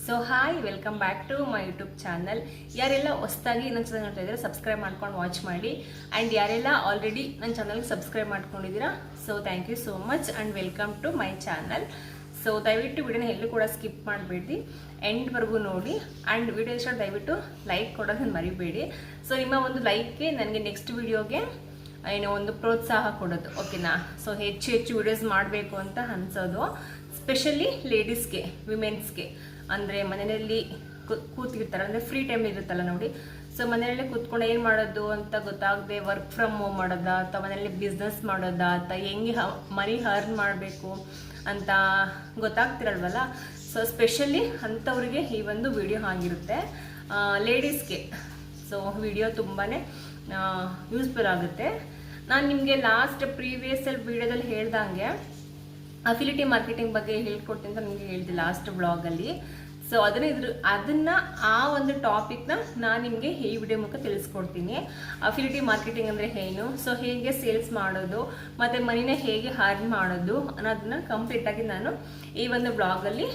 So hi, welcome back to my YouTube channel. ಯಾರೆಲ್ಲ ಹೊಸದಾಗಿ ನನ್ನ ಚಾನಲ್ ನೋಡ್ತಾ ಇದ್ದೀರಾ ಸಬ್ಸ್ಕ್ರೈಬ್ ಮಾಡ್ಕೊಂಡು ವಾಚ್ ಮಾಡಿ. ಆ್ಯಂಡ್ ಯಾರೆಲ್ಲ ಆಲ್ರೆಡಿ ನನ್ನ ಚಾನಲ್ಗೆ ಸಬ್ಸ್ಕ್ರೈಬ್ ಮಾಡ್ಕೊಂಡಿದ್ದೀರಾ, so thank you so much and welcome to my channel. So ದಯವಿಟ್ಟು ವಿಡಿಯೋನ ಎಲ್ಲೂ ಕೂಡ ಸ್ಕಿಪ್ ಮಾಡಬೇಡಿ, ಎಂಡ್ವರೆಗೂ ನೋಡಿ. ಆ್ಯಂಡ್ ವಿಡಿಯೋ ಇಷ್ಟ ದಯವಿಟ್ಟು ಲೈಕ್ ಕೊಡೋದನ್ನು ಮರಿಬೇಡಿ. ಸೊ ನಿಮ್ಮ ಒಂದು ಲೈಕ್ಗೆ ನನಗೆ ನೆಕ್ಸ್ಟ್ ವಿಡಿಯೋಗೆ ಏನೋ ಒಂದು ಪ್ರೋತ್ಸಾಹ ಕೊಡೋದು, ಓಕೆನಾ. ಸೊ ಹೆಚ್ಚು ಹೆಚ್ಚು ವಿಡಿಯೋಸ್ ಮಾಡಬೇಕು ಅಂತ ಅನ್ಸೋದು, ಸ್ಪೆಷಲಿ ಲೇಡೀಸ್ಗೆ, ವಿಮೆನ್ಸ್ಗೆ. ಅಂದರೆ ಮನೆಯಲ್ಲಿ ಕೂತಿರ್ತಾರೆ, ಅಂದರೆ ಫ್ರೀ ಟೈಮ್ ಇರುತ್ತಲ್ಲ ನೋಡಿ. ಸೊ ಮನೆಯಲ್ಲೇ ಕೂತ್ಕೊಂಡು ಏನು ಮಾಡೋದು ಅಂತ ಗೊತ್ತಾಗದೆ ವರ್ಕ್ ಫ್ರಮ್ ಹೋಮ್ ಮಾಡೋದಾ, ಅಥವಾ ಮನೆಯಲ್ಲಿ ಬಿಸ್ನೆಸ್ ಮಾಡೋದಾ, ಅಥವಾ ಹೆಂಗೆ ಮನಿ ಅರ್ನ್ ಮಾಡಬೇಕು ಅಂತ ಗೊತ್ತಾಗ್ತಿರಲ್ವಲ್ಲ. ಸೊ ಸ್ಪೆಷಲಿ ಅಂಥವ್ರಿಗೆ ಈ ಒಂದು ವಿಡಿಯೋ ಆಗಿರುತ್ತೆ, ಲೇಡೀಸ್ಗೆ. ಸೊ ವಿಡಿಯೋ ತುಂಬಾ ಯೂಸ್ಫುಲ್ ಆಗುತ್ತೆ. ನಾನು ನಿಮಗೆ ಲಾಸ್ಟ್ ಪ್ರೀವಿಯಸ್ ವಿಡಿಯೋದಲ್ಲಿ ಹೇಳ್ದಂಗೆ ಅಫಿಲಿಟಿ ಮಾರ್ಕೆಟಿಂಗ್ ಬಗ್ಗೆ ಹೇಳ್ಕೊಡ್ತೀನಿ ಅಂತ ನಿಮಗೆ ಹೇಳಿದೆ ಲಾಸ್ಟ್ ಬ್ಲಾಗಲ್ಲಿ. ಸೊ ಅದನ್ನ ಆ ಒಂದು ಟಾಪಿಕ್ನ ನಾನು ನಿಮಗೆ ಈ ವಿಡಿಯೋ ಮೂಲಕ ತಿಳಿಸ್ಕೊಡ್ತೀನಿ. ಅಫಿಲಿಟಿ ಮಾರ್ಕೆಟಿಂಗ್ ಅಂದರೆ ಏನು, ಸೊ ಹೇಗೆ ಸೇಲ್ಸ್ ಮಾಡೋದು ಮತ್ತು ಮನಿನ ಹೇಗೆ ಅರ್ನ್ ಮಾಡೋದು ಅನ್ನೋದನ್ನ ಕಂಪ್ಲೀಟಾಗಿ ನಾನು ಈ ಒಂದು ಬ್ಲಾಗಲ್ಲಿ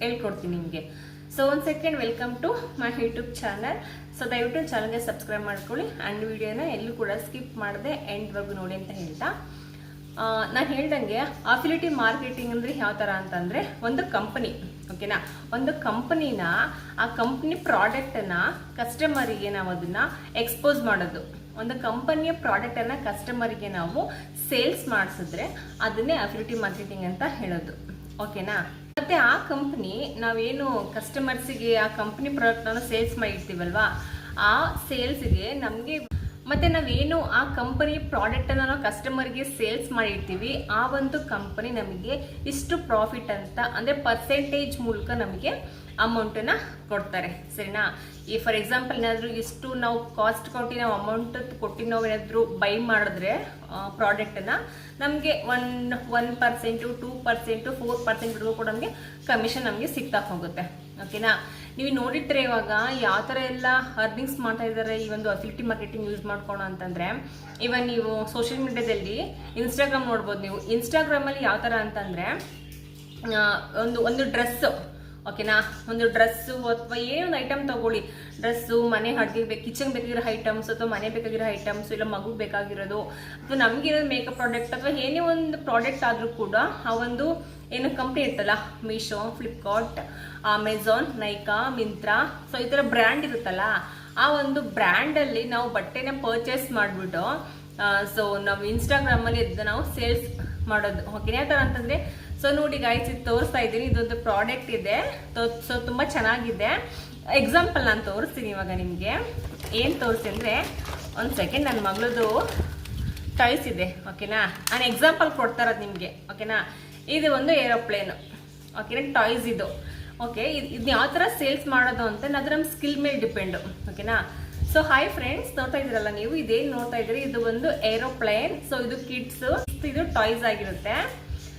ಹೇಳ್ಕೊಡ್ತೀನಿ ನಿಮಗೆ. ಸೊ ಒಂದು second, welcome to my YouTube channel. So ದಯವಿಟ್ಟು ಚಾನಲ್ಗೆ ಸಬ್ಸ್ಕ್ರೈಬ್ ಮಾಡ್ಕೊಳ್ಳಿ ಆ್ಯಂಡ್ ವಿಡಿಯೋನ ಎಲ್ಲೂ ಕೂಡ ಸ್ಕಿಪ್ ಮಾಡದೆ ಎಂಡ್ವರೆಗೂ ನೋಡಿ ಅಂತ ಹೇಳ್ತಾ, ನಾನು ಹೇಳ್ದಂಗೆ ಅಫಿಲಿಟಿ ಮಾರ್ಕೆಟಿಂಗ್ ಅಂದರೆ ಯಾವ ಥರ ಅಂತಂದರೆ, ಒಂದು ಕಂಪನಿ, ಓಕೆನಾ, ಒಂದು ಕಂಪನಿನ, ಆ ಕಂಪ್ನಿ ಪ್ರಾಡಕ್ಟನ್ನು ಕಸ್ಟಮರಿಗೆ ನಾವು ಅದನ್ನು ಎಕ್ಸ್ಪೋಸ್ ಮಾಡೋದು. ಒಂದು ಕಂಪನಿಯ ಪ್ರಾಡಕ್ಟನ್ನು ಕಸ್ಟಮರಿಗೆ ನಾವು ಸೇಲ್ಸ್ ಮಾಡಿಸಿದ್ರೆ ಅದನ್ನೇ ಅಫಿಲಿಟಿ ಮಾರ್ಕೆಟಿಂಗ್ ಅಂತ ಹೇಳೋದು, ಓಕೆನಾ. ಮತ್ತೆ ಆ ಕಂಪ್ನಿ, ನಾವೇನು ಕಸ್ಟಮರ್ಸಿಗೆ ಆ ಕಂಪ್ನಿ ಪ್ರಾಡಕ್ಟನ್ನು ಸೇಲ್ಸ್ ಮಾಡಿರ್ತೀವಲ್ವಾ, ಆ ಸೇಲ್ಸ್ಗೆ ನಮಗೆ, ಮತ್ತೆ ನಾವೇನು ಆ ಕಂಪನಿ ಪ್ರಾಡಕ್ಟನ್ನು ನಾವು ಕಸ್ಟಮರ್ಗೆ ಸೇಲ್ಸ್ ಮಾಡಿರ್ತೀವಿ, ಆ ಒಂದು ಕಂಪನಿ ನಮಗೆ ಇಷ್ಟು ಪ್ರಾಫಿಟ್ ಅಂತ, ಅಂದರೆ ಪರ್ಸೆಂಟೇಜ್ ಮೂಲಕ ನಮಗೆ ಅಮೌಂಟನ್ನು ಕೊಡ್ತಾರೆ, ಸರಿನಾ. ಈ ಫಾರ್ ಎಕ್ಸಾಂಪಲ್ ಏನಾದರೂ ಇಷ್ಟು ನಾವು ಕಾಸ್ಟ್ ಕೊಟ್ಟು ನಾವು ಅಮೌಂಟ್ ಕೊಟ್ಟು ನಾವು ಏನಾದರೂ ಬೈ ಮಾಡಿದ್ರೆ ಪ್ರಾಡಕ್ಟನ್ನು, ನಮಗೆ 1%, 2%, 4% ಕೂಡ ನಮಗೆ ಕಮಿಷನ್ ನಮಗೆ ಸಿಗ್ತಾ ಹೋಗುತ್ತೆ, ಓಕೆನಾ. ನೀವು ನೋಡಿದ್ರೆ ಇವಾಗ ಯಾವ ಥರ ಎಲ್ಲ ಅರ್ನಿಂಗ್ಸ್ ಮಾಡ್ತಾ ಇದ್ದಾರೆ ಈ ಒಂದು ಅಫಿಲಿಟಿ ಮಾರ್ಕೆಟಿಂಗ್ ಯೂಸ್ ಮಾಡ್ಕೊಂಡು ಅಂತಂದರೆ, ಇವನ್ ನೀವು ಸೋಷಿಯಲ್ ಮೀಡಿಯಾದಲ್ಲಿ ಇನ್ಸ್ಟಾಗ್ರಾಮ್ ನೋಡ್ಬೋದು. ನೀವು ಇನ್ಸ್ಟಾಗ್ರಾಮಲ್ಲಿ ಯಾವ ಥರ ಅಂತಂದರೆ, ಒಂದು ಡ್ರೆಸ್ಸು, ಓಕೆನಾ, ಒಂದು ಡ್ರೆಸ್ಸು ಅಥವಾ ಏನೊಂದು ಐಟಮ್ ತಗೊಳ್ಳಿ, ಡ್ರೆಸ್ಸು, ಮನೆ ಅಡುಗೆ ಕಿಚನ್ ಬೇಕಾಗಿರೋ ಐಟಮ್ಸ್, ಅಥವಾ ಮನೆ ಬೇಕಾಗಿರೋ ಐಟಮ್ಸ್, ಇಲ್ಲ ಮಗು ಬೇಕಾಗಿರೋದು, ಅಥವಾ ನಮಗಿರೋದು ಮೇಕಪ್ ಪ್ರಾಡಕ್ಟ್, ಅಥವಾ ಏನೇ ಒಂದು ಪ್ರಾಡಕ್ಟ್ ಆದರೂ ಕೂಡ ಆ ಒಂದು ಏನು ಕಂಪ್ನಿ ಇರ್ತಲ್ಲ, ಮೀಶೋ, ಫ್ಲಿಪ್ಕಾರ್ಟ್, ಅಮೆಝಾನ್, ನೈಕಾ, ಮಿಂತ್ರಾ, ಸೊ ಈ ಥರ ಬ್ರ್ಯಾಂಡ್ ಇರುತ್ತಲ್ಲ, ಆ ಒಂದು ಬ್ರ್ಯಾಂಡಲ್ಲಿ ನಾವು ಬಟ್ಟೆನ ಪರ್ಚೇಸ್ ಮಾಡಿಬಿಟ್ಟು ಸೊ ನಾವು ಇನ್ಸ್ಟಾಗ್ರಾಮಲ್ಲಿ ಇದನ್ನ ನಾವು ಸೇಲ್ಸ್ ಮಾಡೋದು, ಓಕೆ. ಯಾವ ಥರ ಅಂತಂದರೆ, ಸೊ ನೋಡಿ ಗಾಯ್ಸ್, ಇದು ತೋರಿಸ್ತಾ ಇದ್ದೀನಿ, ಇದೊಂದು ಪ್ರಾಡಕ್ಟ್ ಇದೆ. ಸೊ ತುಂಬ ಚೆನ್ನಾಗಿದೆ. ಎಕ್ಸಾಂಪಲ್ ನಾನು ತೋರಿಸ್ತೀನಿ ಇವಾಗ ನಿಮಗೆ. ಏನು ತೋರಿಸಿ ಅಂದರೆ, ಒಂದು ಸೆಕೆಂಡ್, ನನ್ನ ಮಗಳದು ಚಾಯ್ಸ್ ಇದೆ, ಓಕೆನಾ. ನಾನು ಎಕ್ಸಾಂಪಲ್ ಕೊಡ್ತಾ ಇರೋದು ನಿಮಗೆ, ಓಕೆನಾ. ಇದು ಒಂದು ಏರೋಪ್ಲೇನು, ಓಕೆನಾ, ಟಾಯ್ಸ್ ಇದು, ಓಕೆ. ಇದನ್ನ ಯಾವ ಥರ ಸೇಲ್ಸ್ ಮಾಡೋದು ಅಂತ ಅದು ನಮ್ಮ ಸ್ಕಿಲ್ ಮೇಲೆ ಡಿಪೆಂಡು, ಓಕೆನಾ. ಸೊ ಹಾಯ್ ಫ್ರೆಂಡ್ಸ್, ನೋಡ್ತಾ ಇದ್ದೀರಲ್ಲ ನೀವು, ಇದೇನು ನೋಡ್ತಾ ಇದ್ದೀರಿ, ಇದು ಒಂದು ಏರೋಪ್ಲೇನ್. ಸೊ ಇದು ಕಿಡ್ಸ್, ಇದು ಟಾಯ್ಸ್ ಆಗಿರುತ್ತೆ.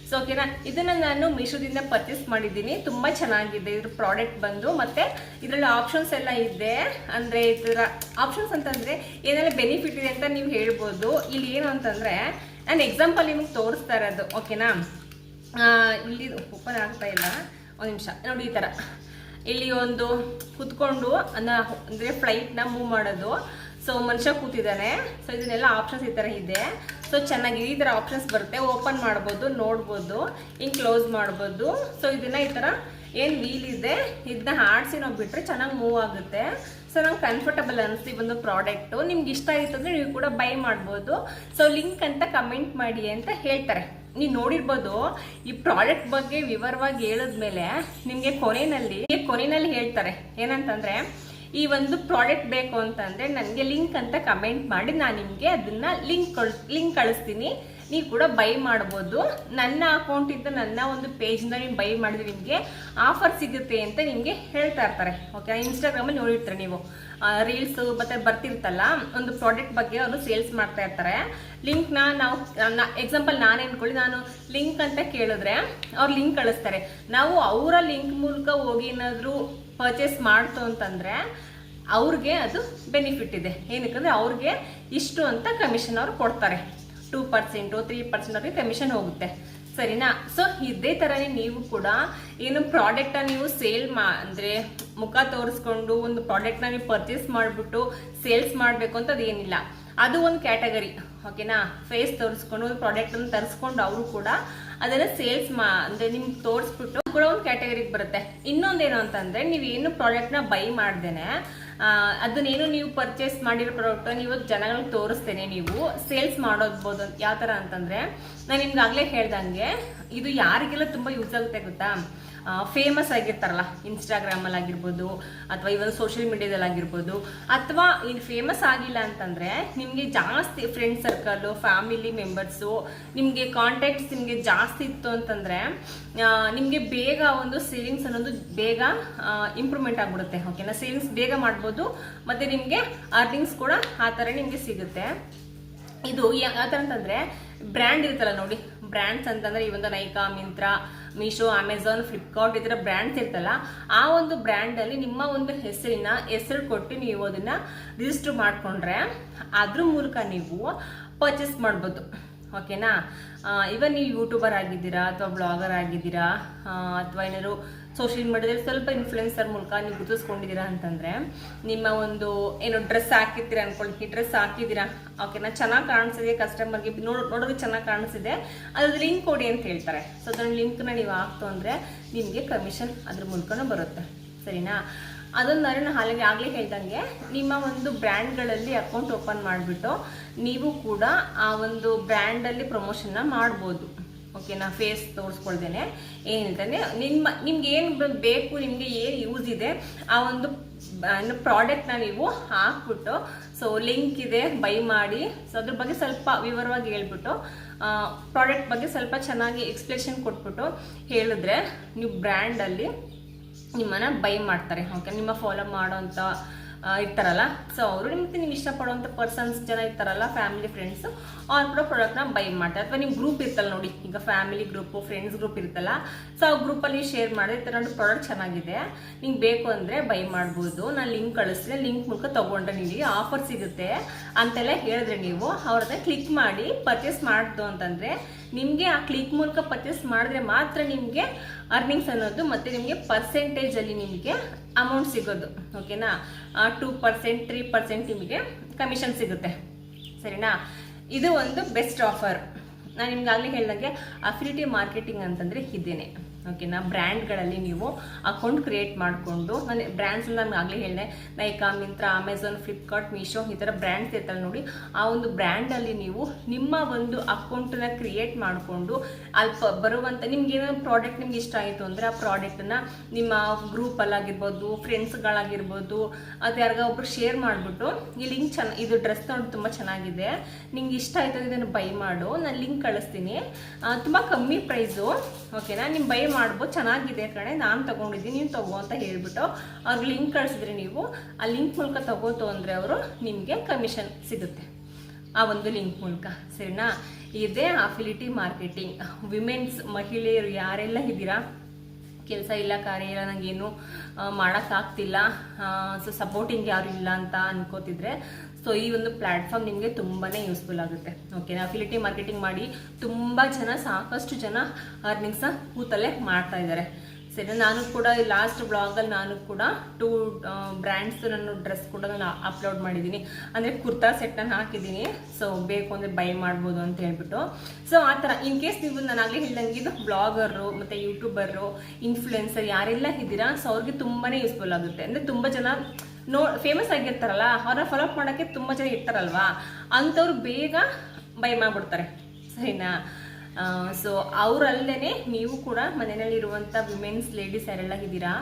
ಸೊ ಓಕೆನಾ, ಇದನ್ನ ನಾನು ಮೀಶೋದಿಂದ ಪರ್ಚೇಸ್ ಮಾಡಿದ್ದೀನಿ. ತುಂಬ ಚೆನ್ನಾಗಿದೆ ಇದ್ರ ಪ್ರಾಡಕ್ಟ್ ಬಂದು. ಮತ್ತೆ ಇದರಲ್ಲಿ ಆಪ್ಷನ್ಸ್ ಎಲ್ಲ ಇದೆ. ಅಂದರೆ ಇದರ ಆಪ್ಷನ್ಸ್ ಅಂತಂದರೆ ಏನೆಲ್ಲ ಬೆನಿಫಿಟ್ ಇದೆ ಅಂತ ನೀವು ಹೇಳ್ಬೋದು. ಇಲ್ಲಿ ಏನು ಅಂತಂದರೆ, ನಾನು ಎಕ್ಸಾಂಪಲ್ ನಿಮಗೆ ತೋರಿಸ್ತಾ ಇರೋದು, ಓಕೆನಾ. ಇಲ್ಲಿ ಓಪನ್ ಆಗ್ತಾ ಇಲ್ಲ, ಒಂದು ನಿಮಿಷ ನೋಡಿ. ಈ ಥರ ಇಲ್ಲಿ ಒಂದು ಕೂತ್ಕೊಂಡು ಅಂದರೆ ಫ್ಲೈಟ್ನ ಮೂವ್ ಮಾಡೋದು. ಸೊ ಮನುಷ್ಯ ಕೂತಿದ್ದಾನೆ. ಸೊ ಇದನ್ನೆಲ್ಲ ಆಪ್ಷನ್ಸ್ ಈ ಥರ ಇದೆ. ಸೊ ಚೆನ್ನಾಗಿ ಈ ಥರ ಆಪ್ಷನ್ಸ್ ಬರುತ್ತೆ. ಓಪನ್ ಮಾಡ್ಬೋದು, ನೋಡ್ಬೋದು, ಹಿಂಗೆ ಕ್ಲೋಸ್ ಮಾಡ್ಬೋದು. ಸೊ ಇದನ್ನ ಈ ಥರ ಏನು ವೀಲ್ ಇದೆ, ಇದನ್ನ ಆಡಿಸಿ ನಾವು ಬಿಟ್ಟರೆ ಚೆನ್ನಾಗಿ ಮೂವ್ ಆಗುತ್ತೆ. ಸೊ ನಂಗೆ ಕಂಫರ್ಟಬಲ್ ಅನಿಸ್ತು ಈ ಒಂದು ಪ್ರಾಡಕ್ಟು. ನಿಮ್ಗೆ ಇಷ್ಟ ಆಯಿತು ಅಂದರೆ ನೀವು ಕೂಡ ಬೈ ಮಾಡ್ಬೋದು. ಸೊ ಲಿಂಕ್ ಅಂತ ಕಮೆಂಟ್ ಮಾಡಿ ಅಂತ ಹೇಳ್ತಾರೆ. ನೀವು ನೋಡಿರ್ಬೋದು, ಈ ಪ್ರಾಡಕ್ಟ್ ಬಗ್ಗೆ ವಿವರವಾಗಿ ಹೇಳಿದ್ಮೇಲೆ ನಿಮಗೆ ಕೊನೆಯಲ್ಲಿ ಹೇಳ್ತಾರೆ ಏನಂತಂದರೆ, ಈ ಒಂದು ಪ್ರಾಡಕ್ಟ್ ಬೇಕು ಅಂತಂದರೆ ನನಗೆ ಲಿಂಕ್ ಅಂತ ಕಮೆಂಟ್ ಮಾಡಿ, ನಾನು ನಿಮಗೆ ಅದನ್ನ ಲಿಂಕ್ ಕಳಿಸ್ತೀನಿ, ನೀವು ಕೂಡ ಬೈ ಮಾಡ್ಬೋದು. ನನ್ನ ಅಕೌಂಟಿಂದ, ನನ್ನ ಒಂದು ಪೇಜಿಂದ ನೀವು ಬೈ ಮಾಡಿದ್ರೆ ನಿಮಗೆ ಆಫರ್ ಸಿಗುತ್ತೆ ಅಂತ ನಿಮಗೆ ಹೇಳ್ತಾ ಇರ್ತಾರೆ, ಓಕೆ. ಇನ್ಸ್ಟಾಗ್ರಾಮಲ್ಲಿ ನೋಡಿರ್ತಾರೆ ನೀವು, ರೀಲ್ಸ್ ಮತ್ತೆ ಬರ್ತಿರ್ತಲ್ಲ, ಒಂದು ಪ್ರಾಡಕ್ಟ್ ಬಗ್ಗೆ ಅವರು ಸೇಲ್ಸ್ ಮಾಡ್ತಾ ಇರ್ತಾರೆ. ಲಿಂಕ್ನ ನಾವು ಎಕ್ಸಾಂಪಲ್ ನಾನು ಅನ್ಕೊಳ್ಳಿ, ನಾನು ಲಿಂಕ್ ಅಂತ ಕೇಳಿದ್ರೆ ಅವ್ರು ಲಿಂಕ್ ಕಳಿಸ್ತಾರೆ. ನಾವು ಅವರ ಲಿಂಕ್ ಮೂಲಕ ಹೋಗಿ ಏನಾದರೂ ಪರ್ಚೇಸ್ ಮಾಡ್ತು ಅಂತಂದರೆ ಅವ್ರಿಗೆ ಅದು ಬೆನಿಫಿಟ್ ಇದೆ. ಏನಕ್ಕಂದರೆ ಅವ್ರಿಗೆ ಇಷ್ಟು ಅಂತ ಕಮಿಷನ್ ಅವ್ರು ಕೊಡ್ತಾರೆ. 2%, 3% ಅವ್ರಿಗೆ ಕಮಿಷನ್ ಹೋಗುತ್ತೆ. ಸರಿನಾ. ಸೊ ಇದೇ ತರನೇ ನೀವು ಕೂಡ ಏನು ಪ್ರಾಡಕ್ಟ್ ನೀವು ಸೇಲ್ ಅಂದ್ರೆ ಮುಖ ತೋರಿಸ್ಕೊಂಡು ಒಂದು ಪ್ರಾಡಕ್ಟ್ ನೀವು ಪರ್ಚೇಸ್ ಮಾಡ್ಬಿಟ್ಟು ಸೇಲ್ಸ್ ಮಾಡ್ಬೇಕು ಅಂತ ಅದೇನಿಲ್ಲ, ಅದು ಒಂದು ಕ್ಯಾಟಗರಿ. ಓಕೆನಾ, ಫೇಸ್ ತೋರಿಸ್ಕೊಂಡು ಒಂದು ಪ್ರಾಡಕ್ಟ್ ಅನ್ನು ತರಿಸ್ಕೊಂಡು ಅವರು ಕೂಡ ಅದನ್ನ ಸೇಲ್ಸ್ ಅಂದ್ರೆ ನಿಮ್ಗೆ ತೋರಿಸ್ಬಿಟ್ಟು ಕೂಡ ಒಂದು ಕ್ಯಾಟಗರಿಗೆ ಬರುತ್ತೆ. ಇನ್ನೊಂದೇನು ಅಂತಂದ್ರೆ ನೀವೇನು ಪ್ರಾಡಕ್ಟ್ ನ ಬೈ ಮಾಡ್ದೇನೆ ಅದನ್ನೇನು ನೀವು ಪರ್ಚೇಸ್ ಮಾಡಿರೋ ಪ್ರಾಡಕ್ಟ್ ನೀವು ಜನಗಳಿಗೆ ತೋರಿಸ್ತೇನೆ ನೀವು ಸೇಲ್ಸ್ ಮಾಡೋದ್ಬೋದು. ಯಾವ ತರ ಅಂತಂದ್ರೆ ನಾನು ನಿಮ್ಗೆ ಆಗ್ಲೇ ಹೇಳ್ದಂಗೆ ಇದು ಯಾರಿಗೆಲ್ಲ ತುಂಬಾ ಯೂಸ್ ಆಗುತ್ತೆ ಗೊತ್ತಾ, ಫೇಮಸ್ ಆಗಿರ್ತಾರಲ್ಲ ಇನ್ಸ್ಟಾಗ್ರಾಮ್ ಅಲ್ಲಿ ಆಗಿರ್ಬೋದು ಅಥವಾ ಇವನ್ ಸೋಷಿಯಲ್ ಮೀಡಿಯಾದಲ್ಲಿ ಆಗಿರ್ಬೋದು, ಅಥವಾ ಇನ್ ಫೇಮಸ್ ಆಗಿಲ್ಲ ಅಂತಂದ್ರೆ ನಿಮ್ಗೆ ಜಾಸ್ತಿ ಫ್ರೆಂಡ್ ಸರ್ಕಲ್ ಫ್ಯಾಮಿಲಿ ಮೆಂಬರ್ಸು ನಿಮ್ಗೆ ಕಾಂಟ್ಯಾಕ್ಟ್ಸ್ ನಿಮ್ಗೆ ಜಾಸ್ತಿ ಇತ್ತು ಅಂತಂದ್ರೆ ನಿಮ್ಗೆ ಬೇಗ ಒಂದು ಸೇವಿಂಗ್ಸ್ ಅನ್ನೋದು ಬೇಗ ಇಂಪ್ರೂವ್ಮೆಂಟ್ ಆಗ್ಬಿಡುತ್ತೆ. ಓಕೆನಾ, ಸೇವಿಂಗ್ಸ್ ಬೇಗ ಮಾಡ್ಬೋದು ಮತ್ತೆ ನಿಮ್ಗೆ ಅರ್ನಿಂಗ್ಸ್ ಕೂಡ ಆ ತರ ನಿಮ್ಗೆ ಸಿಗುತ್ತೆ. ಇದು ಯಾವ ತರ ಅಂತಂದ್ರೆ ಬ್ರ್ಯಾಂಡ್ ಇರುತ್ತಲ್ಲ ನೋಡಿ, ಬ್ರ್ಯಾಂಡ್ಸ್ ಅಂತಂದ್ರೆ ಈ ಒಂದು ನೈಕಾ, ಮಿಂತ್ರಾ, ಮೀಶೋ, ಅಮೆಝಾನ್, ಫ್ಲಿಪ್ಕಾರ್ಟ್ ಈ ತರ ಬ್ರ್ಯಾಂಡ್ಸ್ ಇರ್ತಲ್ಲ, ಆ ಒಂದು ಬ್ರ್ಯಾಂಡ್ ಅಲ್ಲಿ ನಿಮ್ಮ ಒಂದು ಹೆಸರು ಕೊಟ್ಟು ನೀವು ಅದನ್ನ ರಿಜಿಸ್ಟರ್ ಮಾಡ್ಕೊಂಡ್ರೆ ಅದ್ರ ಮೂಲಕ ನೀವು ಪರ್ಚೇಸ್ ಮಾಡ್ಬೋದು. ಓಕೆನಾ, ಇವನ್ ನೀವು ಯೂಟ್ಯೂಬರ್ ಆಗಿದ್ದೀರಾ ಅಥವಾ ಬ್ಲಾಗರ್ ಆಗಿದ್ದೀರಾ ಅಥವಾ ಏನಾದ್ರು ಸೋಷಿಯಲ್ ಮೀಡಿಯಾದಲ್ಲಿ ಸ್ವಲ್ಪ ಇನ್ಫ್ಲುಯೆನ್ಸರ್ ಮೂಲಕ ನೀವು ಗುರುತಿಸ್ಕೊಂಡಿದ್ದೀರಾ ಅಂತಂದ್ರೆ ನಿಮ್ಮ ಒಂದು ಏನೋ ಡ್ರೆಸ್ ಹಾಕಿರ್ತೀರಾ ಅನ್ಕೊಳ್ಳಿ, ಈ ಡ್ರೆಸ್ ಹಾಕಿದ್ದೀರಾ ಓಕೆನಾ, ಚೆನ್ನಾಗಿ ಕಾಣಿಸಿದೆ, ಕಸ್ಟಮರ್ಗೆ ನೋಡೋದು ಚೆನ್ನಾಗಿ ಕಾಣಿಸಿದೆ, ಅದ್ರದ್ದು ಲಿಂಕ್ ಕೊಡಿ ಅಂತ ಹೇಳ್ತಾರೆ. ಸೊ ಅದ್ರ ಲಿಂಕ್ನ ನೀವು ಹಾಕ್ತು ಅಂದ್ರೆ ನಿಮಗೆ ಕಮಿಷನ್ ಅದ್ರ ಮೂಲಕನೂ ಬರುತ್ತೆ. ಸರಿನಾ, ಅದೊಂದು ನಾನು ಆಗ್ಲೇ ಹೇಳ್ದಂಗೆ ನಿಮ್ಮ ಒಂದು ಬ್ರ್ಯಾಂಡ್ಗಳಲ್ಲಿ ಅಕೌಂಟ್ ಓಪನ್ ಮಾಡಿಬಿಟ್ಟು ನೀವು ಕೂಡ ಆ ಒಂದು ಬ್ರ್ಯಾಂಡಲ್ಲಿ ಪ್ರಮೋಷನ್ನ ಮಾಡ್ಬೋದು. ಓಕೆನಾ, ಫೇಸ್ ತೋರಿಸ್ಕೊಳ್ದೇನೆ ಏನಿಲ್ತಾನೆ ನಿಮ್ಗೆ ಏನು ಬೇಕು, ನಿಮ್ಗೆ ಏನು ಯೂಸ್ ಇದೆ ಆ ಒಂದು ಪ್ರಾಡಕ್ಟ್ನ ನೀವು ಹಾಕ್ಬಿಟ್ಟು ಸೊ ಲಿಂಕ್ ಇದೆ ಬೈ ಮಾಡಿ, ಸೊ ಅದ್ರ ಬಗ್ಗೆ ಸ್ವಲ್ಪ ವಿವರವಾಗಿ ಹೇಳ್ಬಿಟ್ಟು ಪ್ರಾಡಕ್ಟ್ ಬಗ್ಗೆ ಸ್ವಲ್ಪ ಚೆನ್ನಾಗಿ ಎಕ್ಸ್ಪ್ಲೇಷನ್ ಕೊಟ್ಬಿಟ್ಟು ಹೇಳಿದ್ರೆ ನೀವು ಬ್ರ್ಯಾಂಡಲ್ಲಿ ನಿಮ್ಮನ್ನ ಬೈ ಮಾಡ್ತಾರೆ. ಓಕೆ, ನಿಮ್ಮ ಫಾಲೋ ಮಾಡೋಂಥ ಇರ್ತಾರಲ್ಲ, ಸೊ ಅವರು ನಿಮ್ಗೆ ನೀವು ಇಷ್ಟಪಡುವಂಥ ಪರ್ಸನ್ಸ್ ಜನ ಇರ್ತಾರಲ್ಲ, ಫ್ಯಾಮಿಲಿ ಫ್ರೆಂಡ್ಸ್, ಅವ್ರು ಕೂಡ ಪ್ರಾಡಕ್ಟ್ನ ಬೈ ಮಾಡ್ತಾರೆ. ಅಥವಾ ನಿಮ್ಮ ಗ್ರೂಪ್ ಇರ್ತಲ್ಲ ನೋಡಿ, ಈಗ ಫ್ಯಾಮಿಲಿ ಗ್ರೂಪು ಫ್ರೆಂಡ್ಸ್ ಗ್ರೂಪ್ ಇರ್ತಲ್ಲ, ಸೊ ಆ ಗ್ರೂಪಲ್ಲಿ ಶೇರ್ ಮಾಡಿ ಈ ಥರ ನೋಡಿ ಪ್ರಾಡಕ್ಟ್ ಚೆನ್ನಾಗಿದೆ ನಿಂಗೆ ಬೇಕು ಅಂದರೆ ಬೈ ಮಾಡ್ಬೋದು, ನಾನು ಲಿಂಕ್ ಕಳಿಸಿದ್ರೆ ಲಿಂಕ್ ಮೂಲಕ ತೊಗೊಂಡ್ರೆ ನಿಮಗೆ ಆಫರ್ ಸಿಗುತ್ತೆ ಅಂತೆಲ್ಲ ಹೇಳಿದ್ರೆ ನೀವು ಅವ್ರನ್ನ ಕ್ಲಿಕ್ ಮಾಡಿ ಪರ್ಚೇಸ್ ಮಾಡ್ದು ಅಂತಂದರೆ ನಿಮಗೆ ಆ ಕ್ಲಿಕ್ ಮೂಲಕ ಪರ್ಚೇಸ್ ಮಾಡಿದ್ರೆ ಮಾತ್ರ ನಿಮಗೆ ಅರ್ನಿಂಗ್ಸ್ ಅನ್ನೋದು ಮತ್ತೆ ನಿಮಗೆ ಪರ್ಸೆಂಟೇಜಲ್ಲಿ ನಿಮಗೆ ಅಮೌಂಟ್ ಸಿಗೋದು. ಓಕೆನಾ, 2%, 3% ನಿಮಗೆ ಕಮಿಷನ್ ಸಿಗುತ್ತೆ. ಸರಿನಾ, ಇದು ಒಂದು ಬೆಸ್ಟ್ ಆಫರ್. ನಾನು ನಿಮ್ಗೆ ಆಗಲೇ ಹೇಳ್ದಂಗೆ ಅಫಿಲಿಟಿ ಮಾರ್ಕೆಟಿಂಗ್ ಅಂತಂದರೆ ಇದೇನೆ. ಓಕೆನಾ, ಬ್ರ್ಯಾಂಡ್ಗಳಲ್ಲಿ ನೀವು ಅಕೌಂಟ್ ಕ್ರಿಯೇಟ್ ಮಾಡಿಕೊಂಡು, ನಾನು ಬ್ರ್ಯಾಂಡ್ಸ್ ನಾನು ಆಗಲೇ ಹೇಳಿದೆ, ನೈಕಾ, ಮಿಂತ್ರಾ, ಅಮೆಝಾನ್, ಫ್ಲಿಪ್ಕಾರ್ಟ್, ಮೀಶೋ ಈ ಥರ ಬ್ರ್ಯಾಂಡ್ಸ್ ಇರ್ತಲ್ಲ ನೋಡಿ, ಆ ಒಂದು ಬ್ರ್ಯಾಂಡಲ್ಲಿ ನೀವು ನಿಮ್ಮ ಒಂದು ಅಕೌಂಟನ್ನ ಕ್ರಿಯೇಟ್ ಮಾಡಿಕೊಂಡು ಅಲ್ಲಿ ಬರುವಂಥ ನಿಮ್ಗೆ ಏನೋ ಪ್ರಾಡಕ್ಟ್ ನಿಮ್ಗೆ ಇಷ್ಟ ಆಯಿತು ಅಂದರೆ ಆ ಪ್ರಾಡಕ್ಟನ್ನ ನಿಮ್ಮ ಗ್ರೂಪಲ್ಲಾಗಿರ್ಬೋದು, ಫ್ರೆಂಡ್ಸ್ಗಳಾಗಿರ್ಬೋದು, ಅದು ಯಾರಿಗ ಒಬ್ರು ಶೇರ್ ಮಾಡಿಬಿಟ್ಟು ಈ ಲಿಂಕ್ ಇದು ಡ್ರೆಸ್ ನೋಡಿ ತುಂಬ ಚೆನ್ನಾಗಿದೆ, ನಿಂಗೆ ಇಷ್ಟ ಆಯ್ತು ಇದನ್ನು ಬೈ ಮಾಡು, ನಾನು ಲಿಂಕ್ ಕಳಿಸ್ತೀನಿ, ತುಂಬ ಕಮ್ಮಿ ಪ್ರೈಸು. ಓಕೆನಾ, ನಿಮ್ಮ ಬೈ ಮಾಡ್ಬೋದು, ಚೆನ್ನಾಗಿದೆ ಕಣೆ, ನಾನು ತಗೊಂಡಿದ್ದೀನಿ, ನೀವು ತಗೋ ಅಂತ ಹೇಳ್ಬಿಟ್ಟು ಅವ್ರಿಗೆ ಲಿಂಕ್ ಕಳಿಸಿದ್ರೆ ನೀವು ಆ ಲಿಂಕ್ ಮೂಲಕ ತಗೋತು ಅಂದರೆ ಅವರು ನಿಮಗೆ ಕಮಿಷನ್ ಸಿಗುತ್ತೆ ಆ ಒಂದು ಲಿಂಕ್ ಮೂಲಕ. ಸರಿನಾ, ಇದೇ ಅಫಿಲಿಟಿ ಮಾರ್ಕೆಟಿಂಗ್. ವಿಮೆನ್ಸ್ ಮಹಿಳೆಯರು ಯಾರೆಲ್ಲ ಇದ್ದೀರಾ, ಕೆಲಸ ಇಲ್ಲ, ಕಾರ್ಯ ಇಲ್ಲ, ನನಗೇನು ಮಾಡೋಕ್ಕಾಗ್ತಿಲ್ಲ, ಸೊ ಸಪೋರ್ಟಿಂಗ್ ಯಾರು ಇಲ್ಲ ಅಂತ ಅನ್ಕೋತಿದ್ರೆ ಸೊ ಈ ಒಂದು ಪ್ಲಾಟ್ಫಾರ್ಮ್ ನಿಮಗೆ ತುಂಬಾ ಯೂಸ್ಫುಲ್ ಆಗುತ್ತೆ. ಓಕೆನಾ, ಅಫಿಲಿಟಿ ಮಾರ್ಕೆಟಿಂಗ್ ಮಾಡಿ ತುಂಬ ಜನ, ಸಾಕಷ್ಟು ಜನ ಅರ್ನಿಂಗ್ಸ್ನ ಕೂತಲ್ಲೇ ಮಾಡ್ತಾ ಇದ್ದಾರೆ. ಸರಿ, ನಾನು ಕೂಡ ಲಾಸ್ಟ್ ಬ್ಲಾಗಲ್ಲಿ ನಾನು ಕೂಡ 2 ಬ್ರ್ಯಾಂಡ್ಸ್ ನಾನು ಡ್ರೆಸ್ ಕೂಡ ನಾನು ಅಪ್ಲೋಡ್ ಮಾಡಿದ್ದೀನಿ, ಅಂದರೆ ಕುರ್ತಾ ಸೆಟ್ನ ಹಾಕಿದ್ದೀನಿ. ಸೊ ಬೇಕು ಅಂದರೆ ಬೈ ಮಾಡ್ಬೋದು ಅಂತ ಹೇಳ್ಬಿಟ್ಟು. ಸೊ ಆ ಥರ ಇನ್ ಕೇಸ್ ನೀವು ನಾನು ಆಗಲೇ ಹೇಳ್ದಂಗೆ ಇದು ಬ್ಲಾಗರು ಮತ್ತು ಯೂಟ್ಯೂಬರು, ಇನ್ಫ್ಲುಯೆನ್ಸರ್ ಯಾರೆಲ್ಲ ಇದ್ದೀರಾ, ಸೊ ಅವ್ರಿಗೆ ತುಂಬಾ ಯೂಸ್ಫುಲ್ ಆಗುತ್ತೆ. ಅಂದರೆ ತುಂಬ ಜನ ಫೇಮಸ್ ಆಗಿರ್ತಾರಲ್ಲ, ಅವ್ರನ್ನ ಫಾಲೋ ಅಪ್ ಮಾಡೋಕ್ಕೆ ತುಂಬ ಜನ ಇರ್ತಾರಲ್ವಾ, ಅಂಥವ್ರು ಬೇಗ ಬೈ ಮಾಡಿಬಿಡ್ತಾರೆ. ಸರಿನಾ, ಸೊ ಅವರಲ್ಲೇ ನೀವು ಕೂಡ ಮನೆಯಲ್ಲಿರುವಂಥ ವಿಮೆನ್ಸ್ ಲೇಡೀಸ್ ಯಾರೆಲ್ಲ ಇದ್ದೀರಾ,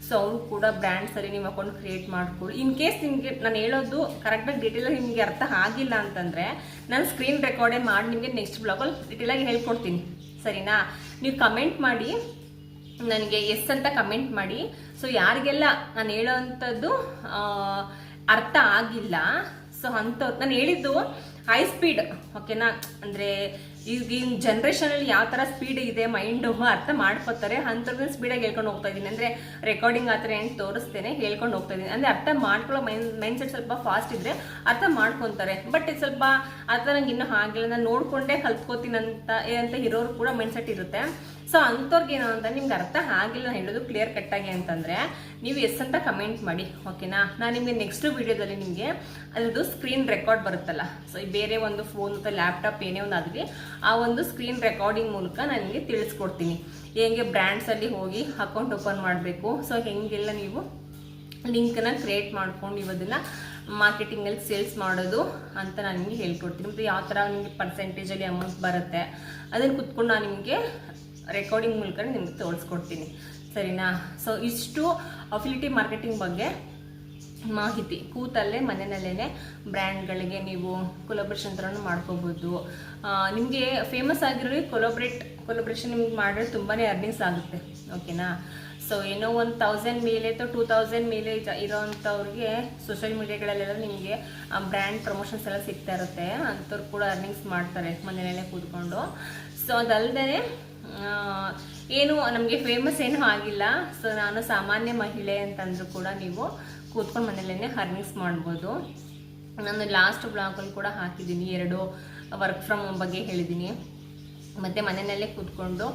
ಸೊ ಅವರು ಕೂಡ ಬ್ರ್ಯಾಂಡ್ಸಲ್ಲಿ ನಿಮ್ಮ ಅಕೌಂಟ್ ಕ್ರಿಯೇಟ್ ಮಾಡ್ಕೊಳ್ಳಿ. ಇನ್ ಕೇಸ್ ನಿಮಗೆ ನಾನು ಹೇಳೋದು ಕರೆಕ್ಟಾಗಿ ಡೀಟೇಲಾಗಿ ನಿಮಗೆ ಅರ್ಥ ಆಗಿಲ್ಲ ಅಂತಂದರೆ ನಾನು ಸ್ಕ್ರೀನ್ ರೆಕಾರ್ಡೇ ಮಾಡಿ ನಿಮಗೆ ನೆಕ್ಸ್ಟ್ ಬ್ಲಾಗಲ್ಲಿ ಡೀಟೇಲಾಗಿ ಹೇಳ್ಕೊಡ್ತೀನಿ. ಸರಿನಾ, ನೀವು ಕಮೆಂಟ್ ಮಾಡಿ, ನನಗೆ ಎಸ್ ಅಂತ ಕಮೆಂಟ್ ಮಾಡಿ. ಸೊ ಯಾರಿಗೆಲ್ಲ ನಾನು ಹೇಳೋವಂಥದ್ದು ಅರ್ಥ ಆಗಿಲ್ಲ, ಸೊ ಅಂಥವ್ರು ನಾನು ಹೇಳಿದ್ದು ಹೈ ಸ್ಪೀಡ್. ಓಕೆನಾ, ಅಂದರೆ ಈಗಿನ ಜನ್ರೇಷನಲ್ಲಿ ಯಾವ ಥರ ಸ್ಪೀಡ್ ಇದೆ ಮೈಂಡು ಅರ್ಥ ಮಾಡ್ಕೋತಾರೆ, ಅಂಥವ್ರನ್ನ ಸ್ಪೀಡಾಗಿ ಹೇಳ್ಕೊಂಡು ಹೋಗ್ತಾ ಇದ್ದೀನಿ. ಅಂದರೆ ರೆಕಾರ್ಡಿಂಗ್ ಆ ಥರ ಏನು ತೋರಿಸ್ತೇನೆ ಹೇಳ್ಕೊಂಡು ಹೋಗ್ತಾ ಇದ್ದೀನಿ. ಅಂದರೆ ಅರ್ಥ ಮಾಡ್ಕೊಳ್ಳೋ ಮೈಂಡ್ ಸೆಟ್ ಸ್ವಲ್ಪ ಫಾಸ್ಟ್ ಇದ್ದರೆ ಅರ್ಥ ಮಾಡ್ಕೊತಾರೆ. ಬಟ್ ಸ್ವಲ್ಪ ಆ ಥರ ನಂಗೆ ಇನ್ನೂ ಆಗಿಲ್ಲ, ನಾನು ನೋಡಿಕೊಂಡೇ ಕಲ್ತ್ಕೋತೀನಿ ಅಂತ ಇರೋರು ಕೂಡ ಮೈಂಡ್ ಸೆಟ್ ಇರುತ್ತೆ. ಸೊ ಅಂಥವ್ರಿಗೆ ಏನು ಅಂತ ನಿಮ್ಗೆ ಅರ್ಥ ಆಗಿಲ್ಲ ಹೇಳೋದು ಕ್ಲಿಯರ್ ಕಟ್ಟಾಗಿ ಅಂತಂದರೆ ನೀವು ಎಸ್ ಅಂತ ಕಮೆಂಟ್ ಮಾಡಿ, ಓಕೆನಾ. ನಾನು ನಿಮಗೆ ನೆಕ್ಸ್ಟ್ ವಿಡಿಯೋದಲ್ಲಿ ನಿಮಗೆ ಅದ್ರದ್ದು ಸ್ಕ್ರೀನ್ ರೆಕಾರ್ಡ್ ಬರುತ್ತಲ್ಲ, ಸೊ ಬೇರೆ ಒಂದು ಫೋನ್ ಅಥವಾ ಲ್ಯಾಪ್ಟಾಪ್ ಏನೇ ಒಂದು ಆಗಲಿ ಆ ಒಂದು ಸ್ಕ್ರೀನ್ ರೆಕಾರ್ಡಿಂಗ್ ಮೂಲಕ ನಾನು ನಿಮಗೆ ತಿಳಿಸ್ಕೊಡ್ತೀನಿ. ಹೇಗೆ ಬ್ರ್ಯಾಂಡ್ಸಲ್ಲಿ ಹೋಗಿ ಅಕೌಂಟ್ ಓಪನ್ ಮಾಡಬೇಕು, ಸೊ ಹೆಂಗೆಲ್ಲ ನೀವು ಲಿಂಕನ್ನು ಕ್ರಿಯೇಟ್ ಮಾಡ್ಕೊಂಡು ನೀವು ಅದನ್ನು ಮಾರ್ಕೆಟಿಂಗಲ್ಲಿ ಸೇಲ್ಸ್ ಮಾಡೋದು ಅಂತ ನಾನು ನಿಮಗೆ ಹೇಳ್ಕೊಡ್ತೀನಿ. ಮತ್ತು ಯಾವ ಥರ ನಿಮಗೆ ಪರ್ಸೆಂಟೇಜಲ್ಲಿ ಅಮೌಂಟ್ ಬರುತ್ತೆ ಅದನ್ನು ಕುತ್ಕೊಂಡು ನಾನು ನಿಮಗೆ ರೆಕಾರ್ಡಿಂಗ್ ಮೂಲಕ ನಿಮಗೆ ತೋರಿಸ್ಕೊಡ್ತೀನಿ, ಸರಿನಾ. ಸೊ ಇಷ್ಟು ಅಫಿಲಿಟಿ ಮಾರ್ಕೆಟಿಂಗ್ ಬಗ್ಗೆ ಮಾಹಿತಿ ಕೂತಲ್ಲೇ ಮನೆಯಲ್ಲೇ ಬ್ರ್ಯಾಂಡ್ಗಳಿಗೆ ನೀವು ಕೊಲಾಬ್ರೇಷನ್ ಥರನೂ ಮಾಡ್ಕೋಬೋದು. ನಿಮಗೆ ಫೇಮಸ್ ಆಗಿರೋ ಕೊಲಾಬ್ರೇಷನ್ ನಿಮ್ಗೆ ಮಾಡಿದ್ರೆ ತುಂಬಾ ಅರ್ನಿಂಗ್ಸ್ ಆಗುತ್ತೆ, ಓಕೆನಾ. ಸೊ ಏನೋ 1000 ಮೇಲೆ ಅಥವಾ 2000 ಮೇಲೆ ಇರೋವಂಥವ್ರಿಗೆ ಸೋಷಿಯಲ್ ಮೀಡಿಯಾಗಳಲ್ಲೆಲ್ಲ ನಿಮಗೆ ಬ್ರ್ಯಾಂಡ್ ಪ್ರಮೋಷನ್ಸ್ ಎಲ್ಲ ಸಿಗ್ತಾ ಇರುತ್ತೆ, ಅಂಥವ್ರು ಕೂಡ ಅರ್ನಿಂಗ್ಸ್ ಮಾಡ್ತಾರೆ ಮನೆಯಲ್ಲೇ ಕೂತ್ಕೊಂಡು. ಸೊ ಅದಲ್ಲದೆ ಏನು ನಮಗೆ ಫೇಮಸ್ ಏನೂ ಆಗಿಲ್ಲ, ಸೊ ನಾನು ಸಾಮಾನ್ಯ ಮಹಿಳೆ ಅಂತಂದ್ರೂ ಕೂಡ ನೀವು ಕೂತ್ಕೊಂಡು ಮನೆಯಲ್ಲೇ ಅರ್ನಿಂಗ್ಸ್ ಮಾಡ್ಬೋದು. ನಾನು ಲಾಸ್ಟ್ ಬ್ಲಾಗಲ್ಲಿ ಕೂಡ ಹಾಕಿದ್ದೀನಿ, 2 ವರ್ಕ್ ಫ್ರಮ್ ಹೋಮ್ ಬಗ್ಗೆ ಹೇಳಿದ್ದೀನಿ. ಮತ್ತು ಮನೆಯಲ್ಲೇ ಕೂತ್ಕೊಂಡು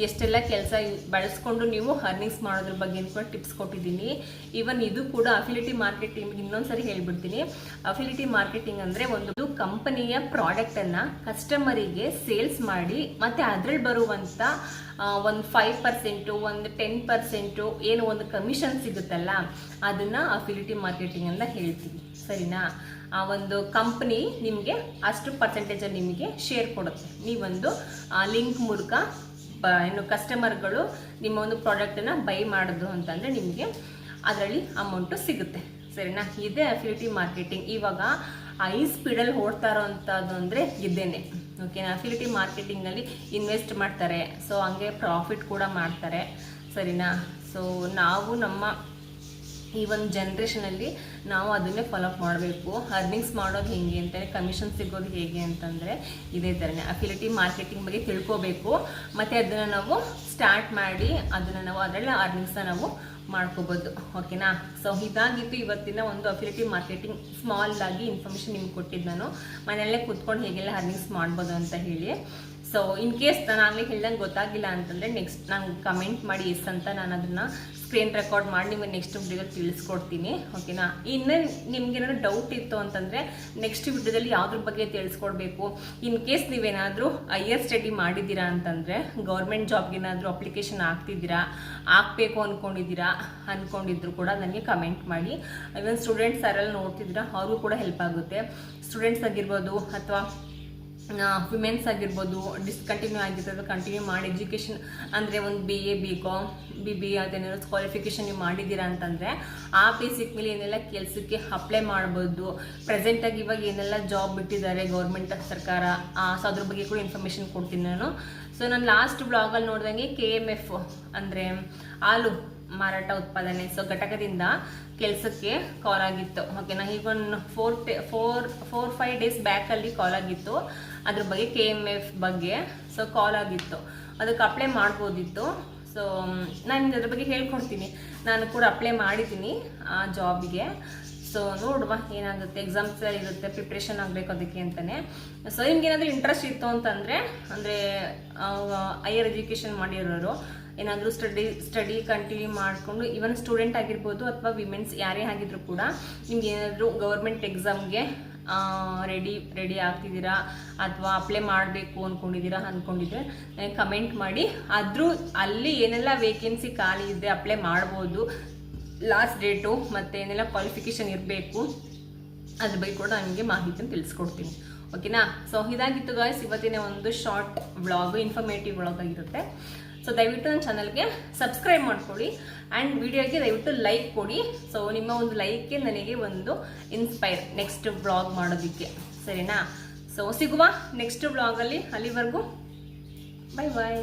ಎಷ್ಟೆಲ್ಲ ಕೆಲಸ ಬಳಸ್ಕೊಂಡು ನೀವು ಅರ್ನಿಂಗ್ಸ್ ಮಾಡೋದ್ರ ಬಗ್ಗೆ ಕೂಡ ಟಿಪ್ಸ್ ಕೊಟ್ಟಿದ್ದೀನಿ. ಈವನ್ ಇದು ಕೂಡ ಅಫಿಲಿಟಿ ಮಾರ್ಕೆಟಿಂಗ್ ಇನ್ನೊಂದ್ಸರಿ ಹೇಳ್ಬಿಡ್ತೀನಿ. ಅಫಿಲಿಟಿ ಮಾರ್ಕೆಟಿಂಗ್ ಅಂದರೆ ಒಂದು ಕಂಪನಿಯ ಪ್ರಾಡಕ್ಟನ್ನು ಕಸ್ಟಮರಿಗೆ ಸೇಲ್ಸ್ ಮಾಡಿ ಮತ್ತು ಅದರಲ್ಲಿ ಬರುವಂಥ ಒಂದು 5%, ಒಂದು 10% ಏನು ಒಂದು ಕಮಿಷನ್ ಸಿಗುತ್ತಲ್ಲ ಅದನ್ನು ಅಫಿಲಿಟಿ ಮಾರ್ಕೆಟಿಂಗ್ ಅಂತ ಹೇಳ್ತೀವಿ, ಸರಿನಾ. ಆ ಒಂದು ಕಂಪ್ನಿ ನಿಮಗೆ ಅಷ್ಟು ಪರ್ಸೆಂಟೇಜಲ್ಲಿ ನಿಮಗೆ ಶೇರ್ ಕೊಡುತ್ತೆ. ನೀವೊಂದು ಲಿಂಕ್ ಮೂಲಕ ಏನು ಕಸ್ಟಮರ್ಗಳು ನಿಮ್ಮ ಒಂದು ಪ್ರಾಡಕ್ಟನ್ನು ಬೈ ಮಾಡಿದ್ರು ಅಂತಂದರೆ ನಿಮಗೆ ಅದರಲ್ಲಿ ಅಮೌಂಟು ಸಿಗುತ್ತೆ, ಸರಿನಾ. ಇದೇ ಅಫಿಲಿಟಿ ಮಾರ್ಕೆಟಿಂಗ್. ಇವಾಗ ಹೈ ಸ್ಪೀಡಲ್ಲಿ ಓಡ್ತಾ ಇರೋವಂಥದ್ದು ಅಂದರೆ ಇದೇನೆ, ಓಕೆನಾ. ಅಫಿಲಿಟಿ ಮಾರ್ಕೆಟಿಂಗಲ್ಲಿ ಇನ್ವೆಸ್ಟ್ ಮಾಡ್ತಾರೆ, ಸೊ ಹಂಗೆ ಪ್ರಾಫಿಟ್ ಕೂಡ ಮಾಡ್ತಾರೆ, ಸರಿನಾ. ಸೊ ನಾವು ನಮ್ಮ ಈ ಒಂದು ಜನ್ರೇಷನಲ್ಲಿ ನಾವು ಅದನ್ನೇ ಫಾಲೋಅಪ್ ಮಾಡಬೇಕು. ಅರ್ನಿಂಗ್ಸ್ ಮಾಡೋದು ಹೇಗೆ ಅಂತಂದರೆ, ಕಮಿಷನ್ ಸಿಗೋದು ಹೇಗೆ ಅಂತಂದರೆ ಇದೇ ಥರನೇ ಅಫಿಲಿಟಿ ಮಾರ್ಕೆಟಿಂಗ್ ಬಗ್ಗೆ ತಿಳ್ಕೋಬೇಕು. ಮತ್ತು ಅದನ್ನು ನಾವು ಸ್ಟಾರ್ಟ್ ಮಾಡಿ ಅದನ್ನು ನಾವು ಅದರಲ್ಲಿ ಅರ್ನಿಂಗ್ಸ್ನ ನಾವು ಮಾಡ್ಕೋಬೋದು, ಓಕೆನಾ. ಸೊ ಇದಾಗಿತ್ತು ಇವತ್ತಿನ ಒಂದು ಅಫಿಲಿಟಿ ಮಾರ್ಕೆಟಿಂಗ್ ಸ್ಮಾಲ್ ಆಗಿ ಇನ್ಫಾರ್ಮೇಷನ್ ನಿಮ್ಗೆ ಕೊಟ್ಟಿದ್ದು. ನಾನು ಮನೆಯಲ್ಲೇ ಕೂತ್ಕೊಂಡು ಹೇಗೆಲ್ಲ ಅರ್ನಿಂಗ್ಸ್ ಮಾಡ್ಬೋದು ಅಂತ ಹೇಳಿ. ಸೊ ಇನ್ ಕೇಸ್ ನಾನು ಆಗಲೇ ಹೇಳ್ದಂಗೆ ಗೊತ್ತಾಗಿಲ್ಲ ಅಂತಂದರೆ ನೆಕ್ಸ್ಟ್ ನಂಗೆ ಕಮೆಂಟ್ ಮಾಡಿ ಎಸ್ ಅಂತ, ನಾನು ಅದನ್ನು ಸ್ಕ್ರೀನ್ ರೆಕಾರ್ಡ್ ಮಾಡಿ ನಿಮಗೆ ನೆಕ್ಸ್ಟ್ ವಿಡಿಯೋದಲ್ಲಿ ತಿಳಿಸ್ಕೊಡ್ತೀನಿ, ಓಕೆನಾ. ಇನ್ನು ನಿಮ್ಗೇನಾದ್ರು ಡೌಟ್ ಇತ್ತು ಅಂತಂದರೆ ನೆಕ್ಸ್ಟ್ ವಿಡಿಯೋದಲ್ಲಿ ಯಾವುದ್ರ ಬಗ್ಗೆ ತಿಳಿಸ್ಕೊಡ್ಬೇಕು. ಇನ್ ಕೇಸ್ ನೀವೇನಾದರೂ ಹೈಯರ್ ಸ್ಟಡಿ ಮಾಡಿದ್ದೀರಾ ಅಂತಂದರೆ ಗೌರ್ಮೆಂಟ್ ಜಾಬ್ಗೇನಾದರೂ ಅಪ್ಲಿಕೇಶನ್ ಹಾಕ್ತಿದ್ದೀರಾ, ಹಾಕಬೇಕು ಅಂದ್ಕೊಂಡಿದ್ರು ಕೂಡ ನನಗೆ ಕಮೆಂಟ್ ಮಾಡಿ. ಇವನ್ ಸ್ಟೂಡೆಂಟ್ಸ್ ಯಾರೆಲ್ಲ ನೋಡ್ತಿದ್ದೀರಾ ಅವ್ರಿಗೂ ಕೂಡ ಹೆಲ್ಪ್ ಆಗುತ್ತೆ. ಸ್ಟೂಡೆಂಟ್ಸ್ ಆಗಿರ್ಬೋದು ಅಥವಾ ವಿಮೆನ್ಸ್ ಆಗಿರ್ಬೋದು, ಡಿಸ್ಕಂಟಿನ್ಯೂ ಆಗಿರ್ತದೆ ಕಂಟಿನ್ಯೂ ಮಾಡಿ ಎಜುಕೇಷನ್ ಅಂದರೆ ಒಂದು BA BCom BBA ಅದೇನಾದ್ರು ಕ್ವಾಲಿಫಿಕೇಷನ್ ನೀವು ಮಾಡಿದ್ದೀರಾ ಅಂತಂದರೆ ಆ ಬೇಸಿಕ್ ಮೇಲೆ ಏನೆಲ್ಲ ಕೆಲಸಕ್ಕೆ ಅಪ್ಲೈ ಮಾಡ್ಬೋದು. ಪ್ರೆಸೆಂಟಾಗಿ ಇವಾಗ ಏನೆಲ್ಲ ಜಾಬ್ ಬಿಟ್ಟಿದ್ದಾರೆ ಗೌರ್ಮೆಂಟ್ ಸರ್ಕಾರ, ಸೊ ಅದ್ರ ಬಗ್ಗೆ ಕೂಡ ಇನ್ಫಾರ್ಮೇಷನ್ ಕೊಡ್ತೀನಿ ನಾನು. ಸೊ ನಾನು ಲಾಸ್ಟ್ ಬ್ಲಾಗಲ್ಲಿ ನೋಡಿದಂಗೆ KMF ಅಂದರೆ ಹಾಲು ಮಾರಾಟ ಉತ್ಪಾದನೆ ಸೊ ಘಟಕದಿಂದ ಕೆಲಸಕ್ಕೆ ಕಾಲ್ ಆಗಿತ್ತು, ಓಕೆನಾ. ಈಗ ಒಂದು 4-5 ಡೇಸ್ ಬ್ಯಾಕಲ್ಲಿ ಕಾಲ್ ಆಗಿತ್ತು ಅದ್ರ ಬಗ್ಗೆ, KMF ಬಗ್ಗೆ. ಸೊ ಕಾಲ್ ಆಗಿತ್ತು, ಅದಕ್ಕೆ ಅಪ್ಲೈ ಮಾಡ್ಬೋದಿತ್ತು. ಸೊ ನಾನು ಅದ್ರ ಬಗ್ಗೆ ಹೇಳ್ಕೊಡ್ತೀನಿ, ನಾನು ಕೂಡ ಅಪ್ಲೈ ಮಾಡಿದ್ದೀನಿ ಆ ಜಾಬಿಗೆ. ಸೊ ನೋಡುವ ಏನಾಗುತ್ತೆ, ಎಕ್ಸಾಮ್ಸ್ ಇರುತ್ತೆ, ಪ್ರಿಪ್ರೇಷನ್ ಆಗಬೇಕು ಅದಕ್ಕೆ ಅಂತಲೇ. ಸೊ ನಿಮ್ಗೇನಾದರೂ ಇಂಟ್ರೆಸ್ಟ್ ಇತ್ತು ಅಂತಂದರೆ, ಅಂದರೆ ಹೈಯರ್ ಎಜುಕೇಷನ್ ಮಾಡಿರೋರು ಏನಾದರೂ ಸ್ಟಡಿ ಕಂಟಿನ್ಯೂ ಮಾಡಿಕೊಂಡು, ಈವನ್ ಸ್ಟೂಡೆಂಟ್ ಆಗಿರ್ಬೋದು ಅಥವಾ ವಿಮೆನ್ಸ್ ಯಾರೇ ಆಗಿದ್ರು ಕೂಡ ನಿಮ್ಗೆ ಏನಾದರೂ ಗೌರ್ಮೆಂಟ್ ಎಕ್ಸಾಮ್ಗೆ ರೆಡಿ ಆಗ್ತಿದ್ದೀರಾ ಅಥವಾ ಅಪ್ಲೈ ಮಾಡಬೇಕು ಅಂದ್ಕೊಂಡಿದ್ರೆ ಕಮೆಂಟ್ ಮಾಡಿ. ಅಲ್ಲಿ ಏನೆಲ್ಲ ವೇಕೆನ್ಸಿ ಖಾಲಿ ಇದೆ ಅಪ್ಲೈ ಮಾಡ್ಬೋದು, ಲಾಸ್ಟ್ ಡೇಟು ಮತ್ತು ಏನೆಲ್ಲ ಕ್ವಾಲಿಫಿಕೇಷನ್ ಇರಬೇಕು ಅದ್ರ ಬಗ್ಗೆ ಕೂಡ ನನಗೆ ಮಾಹಿತಿಯನ್ನು ತಿಳಿಸ್ಕೊಡ್ತೀನಿ, ಓಕೆನಾ. ಸೊ ಇದಾಗಿತ್ತು ಗಾಯ್ಸ್ ಇವತ್ತಿನ ಒಂದು ಶಾರ್ಟ್ ವ್ಲಾಗು, ಇನ್ಫಾರ್ಮೇಟಿವ್ ವ್ಲಾಗ್ ಆಗಿರುತ್ತೆ. ಸೊ ದಯವಿಟ್ಟು ನನ್ನ ಚಾನಲ್ಗೆ ಸಬ್ಸ್ಕ್ರೈಬ್ ಮಾಡ್ಕೊಳ್ಳಿ ಆ್ಯಂಡ್ ವಿಡಿಯೋಗೆ ದಯವಿಟ್ಟು ಲೈಕ್ ಕೊಡಿ. ಸೊ ನಿಮ್ಮ ಒಂದು ಲೈಕ್ಗೆ ನನಗೆ ಒಂದು ಇನ್ಸ್ಪೈರ್ ನೆಕ್ಸ್ಟ್ ವ್ಲಾಗ್ ಮಾಡೋದಕ್ಕೆ, ಸರಿನಾ. ಸೊ ಸಿಗುವ ನೆಕ್ಸ್ಟ್ ವ್ಲಾಗಲ್ಲಿ, ಅಲ್ಲಿವರೆಗೂ ಬೈ ಬಾಯ್.